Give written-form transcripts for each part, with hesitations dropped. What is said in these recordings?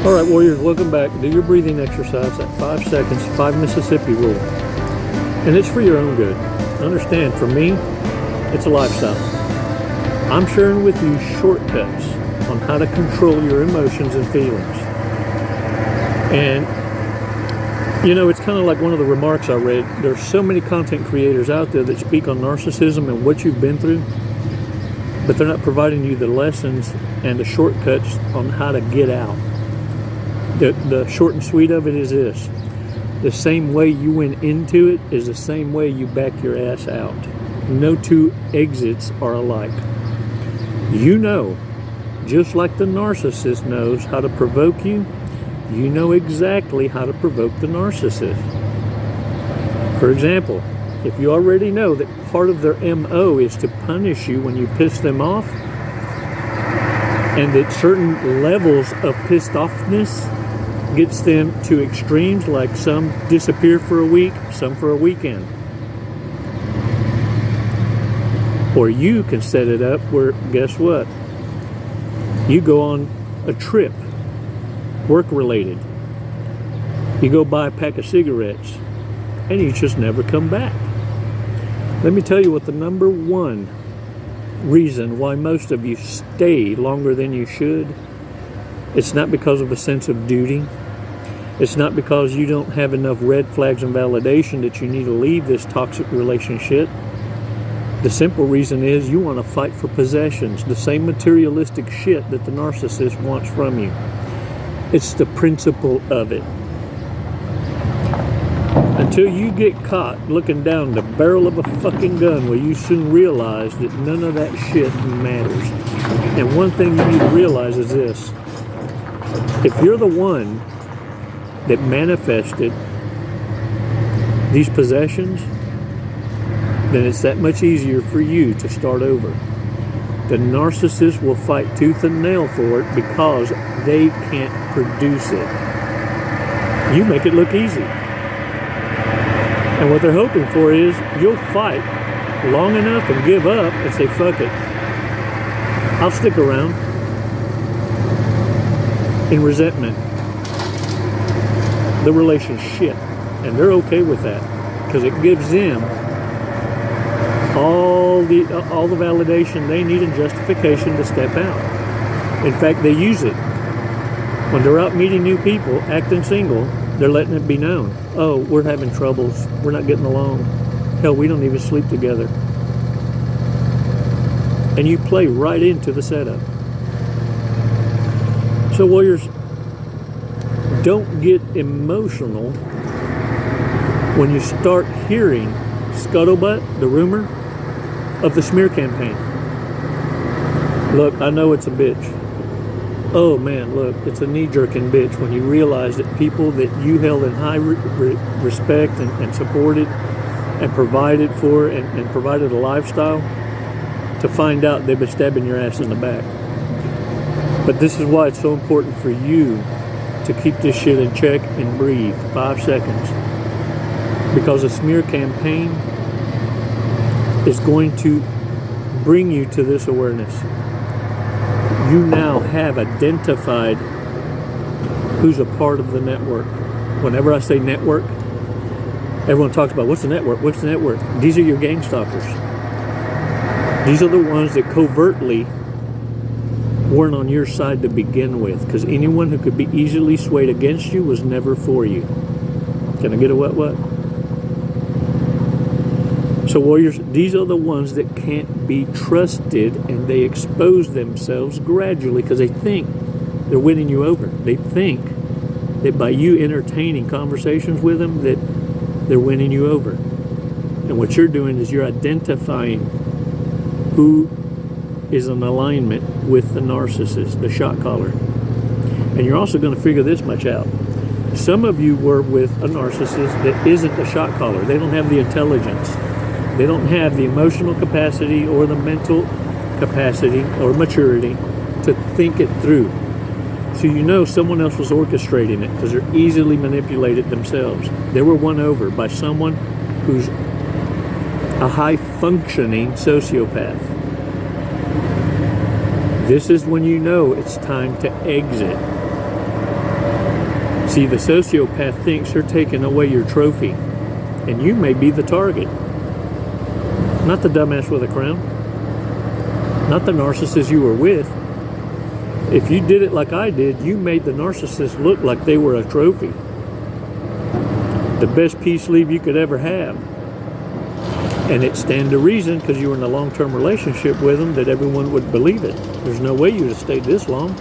All right, warriors, welcome back. Do your breathing exercise, that 5 seconds, 5 Mississippi rule. And it's for your own good. Understand, for me, it's a lifestyle. I'm sharing with you shortcuts on how to control your emotions and feelings. And, you know, it's kind of like one of the remarks I read. There's so many content creators out there that speak on narcissism and what you've been through, but they're not providing you the lessons and the shortcuts on how to get out. The short and sweet of it is this: the same way you went into it is the same way you back your ass out. No two exits are alike. You know, just like the narcissist knows how to provoke you, you know exactly how to provoke the narcissist. For example, if you already know that part of their MO is to punish you when you piss them off, and that certain levels of pissed offness gets them to extremes, like some disappear for a week, some for a weekend. Or you can set it up where, guess what? You go on a trip, work-related. You go buy a pack of cigarettes, and you just never come back. Let me tell you what the number one reason why most of you stay longer than you should. It's not because of a sense of duty. It's not because you don't have enough red flags and validation that you need to leave this toxic relationship. The simple reason is you want to fight for possessions, the same materialistic shit that the narcissist wants from you. It's the principle of it. Until you get caught looking down the barrel of a fucking gun, will you soon realize that none of that shit matters. And one thing you need to realize is this: if you're the one that manifested these possessions, then it's that much easier for you to start over. The narcissist will fight tooth and nail for it because they can't produce it. You make it look easy. And what they're hoping for is you'll fight long enough and give up and say, fuck it, I'll stick around. In resentment, the relationship, and they're okay with that because it gives them all the validation they need and justification to step out. In fact, they use it when they're out meeting new people, acting single. They're letting it be known. Oh, we're having troubles. We're not getting along. Hell, we don't even sleep together. And you play right into the setup. So warriors, don't get emotional when you start hearing scuttlebutt, the rumor of the smear campaign. Look, I know it's a bitch. Oh man, look, it's a knee-jerking bitch when you realize that people that you held in high respect and supported and provided for and provided a lifestyle, to find out they've been stabbing your ass in the back. But this is why it's so important for you to keep this shit in check and breathe 5 seconds. Because a smear campaign is going to bring you to this awareness. You now have identified who's a part of the network. Whenever I say network, everyone talks about what's the network? What's the network? These are your gang stalkers. These are the ones that covertly weren't on your side to begin with, because anyone who could be easily swayed against you was never for you. Can I get a what? So warriors, these are the ones that can't be trusted, and they expose themselves gradually because they think they're winning you over. They think that by you entertaining conversations with them that they're winning you over. And what you're doing is you're identifying who is in alignment with the narcissist, the shot caller. And you're also going to figure this much out. Some of you were with a narcissist that isn't a shot caller. They don't have the intelligence. They don't have the emotional capacity or the mental capacity or maturity to think it through. So you know someone else was orchestrating it because they're easily manipulated themselves. They were won over by someone who's a high-functioning sociopath. This is when you know it's time to exit. See, the sociopath thinks they're taking away your trophy, and you may be the target. Not the dumbass with a crown. Not the narcissist you were with. If you did it like I did, you made the narcissist look like they were a trophy. The best peace sleeve you could ever have. And it stand to reason, because you were in a long-term relationship with them, that everyone would believe it. There's no way you'd have stayed this long.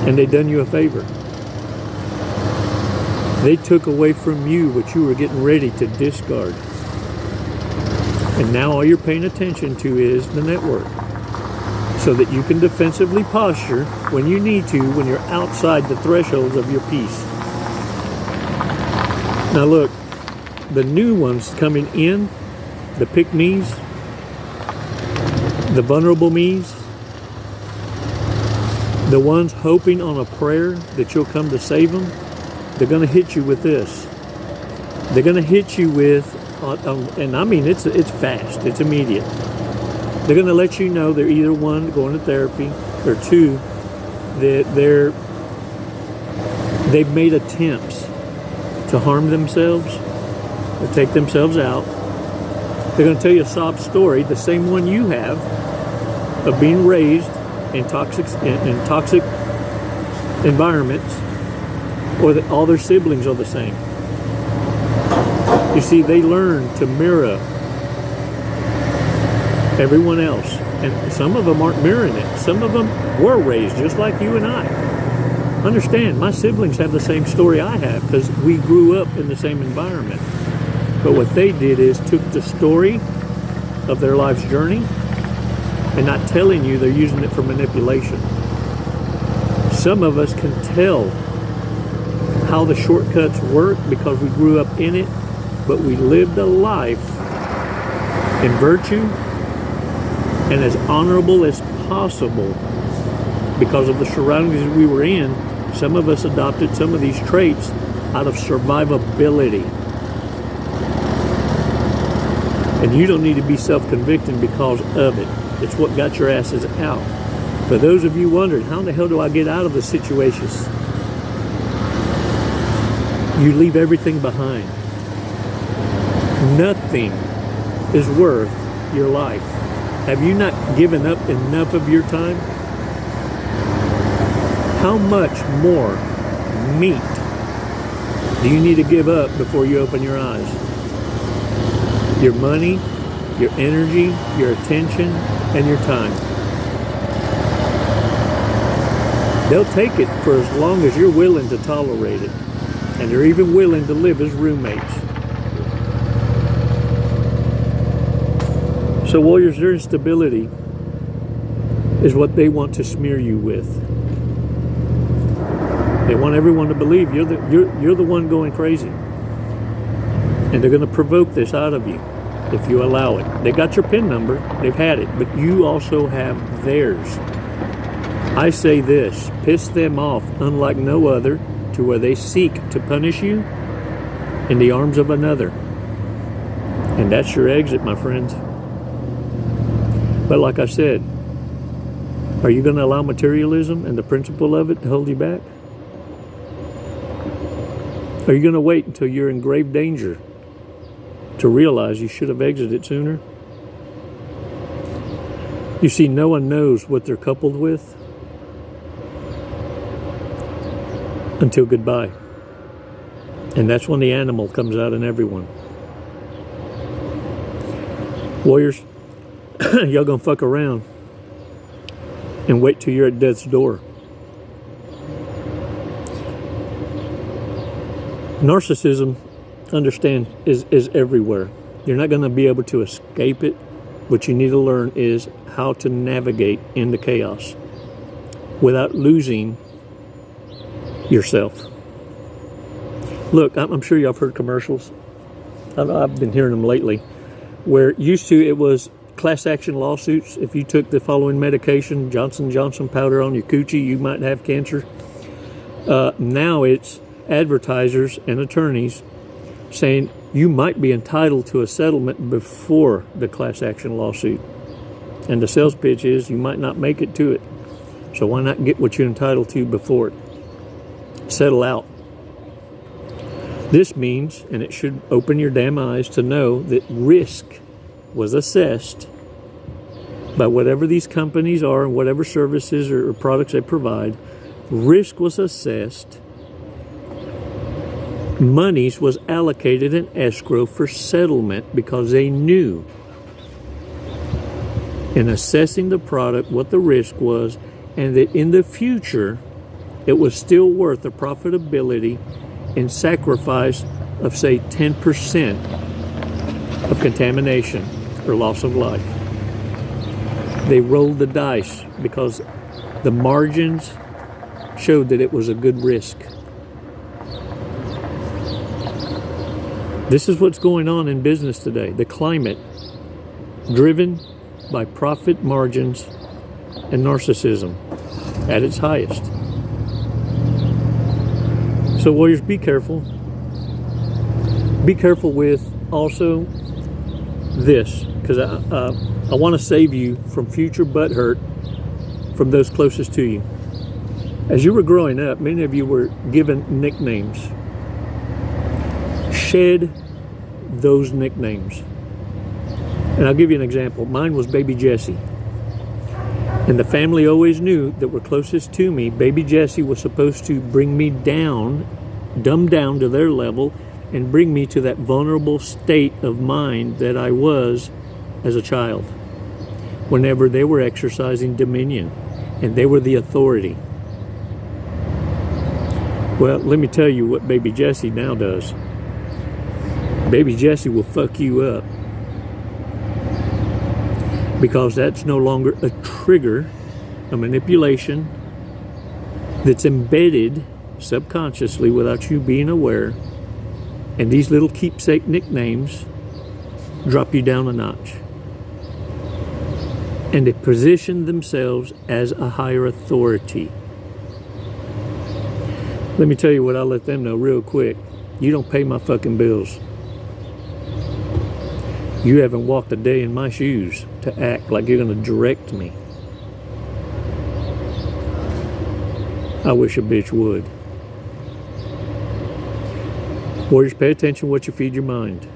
And they done you a favor. They took away from you what you were getting ready to discard. And now all you're paying attention to is the network, so that you can defensively posture when you need to, when you're outside the thresholds of your peace. Now look, the new ones coming in, the pick-me's, the vulnerable me's, the ones hoping on a prayer that you'll come to save them, they're going to hit you with this. They're going to hit you with, and I mean it's fast, it's immediate. They're going to let you know they're either one, going to therapy, or two, that they've made attempts to harm themselves or take themselves out. They're going to tell you a sob story, the same one you have, of being raised in toxic environments, or that all their siblings are the same. You see, they learn to mirror everyone else, and some of them aren't mirroring it. Some of them were raised just like you and I. Understand, my siblings have the same story I have, because we grew up in the same environment. But what they did is took the story of their life's journey and not telling you, they're using it for manipulation. Some of us can tell how the shortcuts work because we grew up in it, but we lived a life in virtue and as honorable as possible because of the surroundings we were in. Some of us adopted some of these traits out of survivability. And you don't need to be self-convicting because of it. It's what got your asses out. For those of you wondering, how the hell do I get out of the situations? You leave everything behind. Nothing is worth your life. Have you not given up enough of your time? How much more meat do you need to give up before you open your eyes? Your money, your energy, your attention, and your time. They'll take it for as long as you're willing to tolerate it. And they're even willing to live as roommates. So warriors, their instability is what they want to smear you with. They want everyone to believe you're the one going crazy. And they're going to provoke this out of you if you allow it. They got your PIN number, they've had it, but you also have theirs. I say this, piss them off unlike no other, to where they seek to punish you in the arms of another. And that's your exit, my friends. But like I said, are you going to allow materialism and the principle of it to hold you back? Are you going to wait until you're in grave danger to realize you should have exited sooner? You see, no one knows what they're coupled with until goodbye. And that's when the animal comes out in everyone. Warriors, y'all gonna fuck around and wait till you're at death's door. Narcissism, understand, is everywhere. You're not gonna be able to escape it. What you need to learn is how to navigate in the chaos without losing yourself. Look, I'm sure y'all have heard commercials. I've been hearing them lately, where used to it was class action lawsuits. If you took the following medication, Johnson & Johnson powder on your coochie, you might have cancer. Now it's advertisers and attorneys saying you might be entitled to a settlement before the class action lawsuit. And the sales pitch is you might not make it to it. So why not get what you're entitled to before it? settle out. This means, and it should open your damn eyes to know, that risk was assessed by whatever these companies are and whatever services or products they provide. Risk was assessed. Monies was allocated in escrow for settlement because they knew in assessing the product what the risk was, and that in the future it was still worth the profitability and sacrifice of, say, 10% of contamination or loss of life. They rolled the dice because the margins showed that it was a good risk. This is what's going on in business today. The climate, driven by profit margins and narcissism at its highest. So warriors, be careful. Be careful with also this, because I want to save you from future butt hurt from those closest to you. As you were growing up, many of you were given nicknames. Shed those nicknames. And I'll give you an example. Mine was Baby Jessie. And the family always knew that were closest to me, Baby Jessie was supposed to bring me down, dumb down to their level, and bring me to that vulnerable state of mind that I was as a child, whenever they were exercising dominion and they were the authority. Well, let me tell you what Baby Jessie now does. Baby Jessie will fuck you up, because that's no longer a trigger, a manipulation that's embedded subconsciously without you being aware. And these little keepsake nicknames drop you down a notch. And they position themselves as a higher authority. Let me tell you what I let them know real quick. You don't pay my fucking bills. You haven't walked a day in my shoes to act like you're going to direct me. I wish a bitch would. Warriors, pay attention what you feed your mind.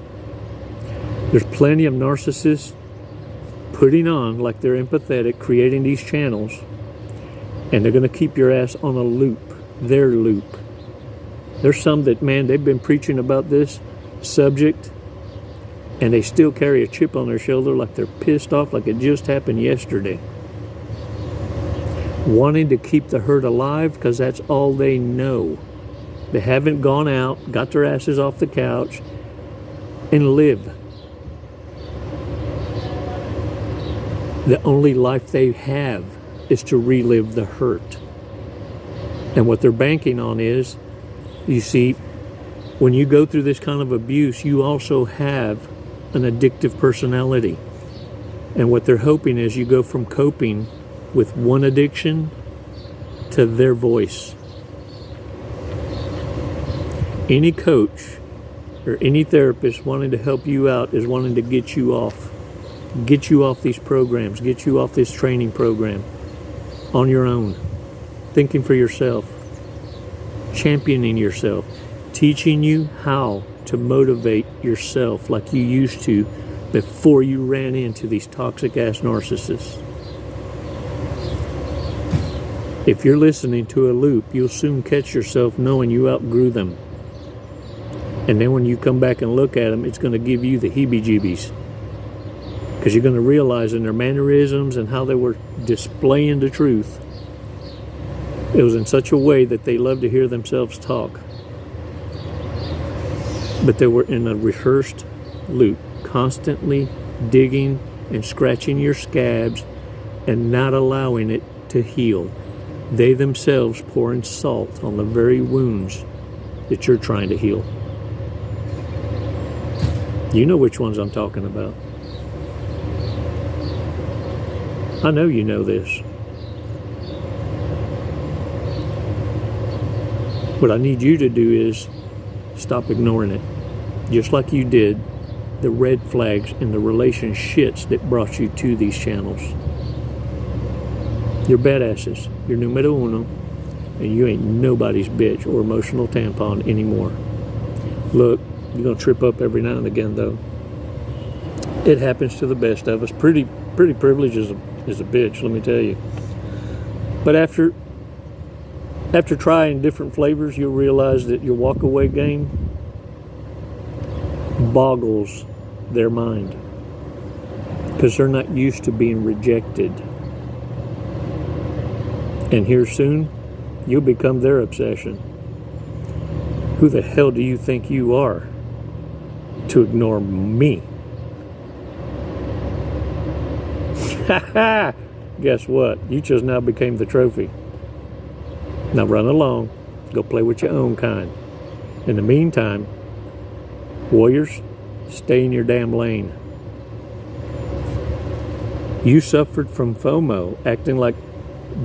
There's plenty of narcissists putting on like they're empathetic, creating these channels, and they're going to keep your ass on a loop, their loop. There's some that, man, they've been preaching about this subject, and they still carry a chip on their shoulder like they're pissed off like it just happened yesterday. Wanting to keep the hurt alive because that's all they know. They haven't gone out, got their asses off the couch, and live. The only life they have is to relive the hurt. And what they're banking on is, you see, when you go through this kind of abuse, you also have an addictive personality. And what they're hoping is you go from coping with one addiction to their voice. Any coach or any therapist wanting to help you out is wanting to get you off these programs, get you off this training program on your own, thinking for yourself, championing yourself, teaching you how to motivate yourself like you used to before you ran into these toxic ass narcissists. If you're listening to a loop, you'll soon catch yourself knowing you outgrew them. And then when you come back and look at them, it's going to give you the heebie-jeebies. Because you're going to realize in their mannerisms and how they were displaying the truth, it was in such a way that they loved to hear themselves talk. But they were in a rehearsed loop, constantly digging and scratching your scabs and not allowing it to heal. They themselves pouring salt on the very wounds that you're trying to heal. You know which ones I'm talking about. I know you know this. What I need you to do is stop ignoring it. Just like you did the red flags and the relationships that brought you to these channels. You're badasses. You're numero uno. and you ain't nobody's bitch or emotional tampon anymore. Look, you're gonna trip up every now and again, though. It happens to the best of us. Pretty privilege is a bitch, let me tell you. But after trying different flavors, you'll realize that your walk-away game boggles their mind, because they're not used to being rejected. And here soon, you'll become their obsession. Who the hell do you think you are to ignore me? Guess what? You just now became the trophy. Now run along. Go play with your own kind. In the meantime, warriors, stay in your damn lane. You suffered from FOMO, acting like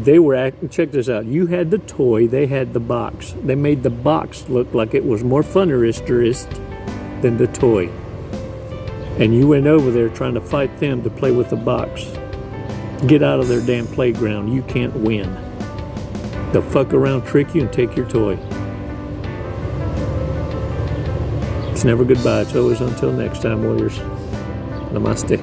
they were acting. Check this out. You had the toy, they had the box. They made the box look like it was more funnerist than the toy. And you went over there trying to fight them to play with the box. Get out of their damn playground. You can't win. They'll fuck around, trick you, and take your toy. It's never goodbye. It's always until next time, warriors. Namaste.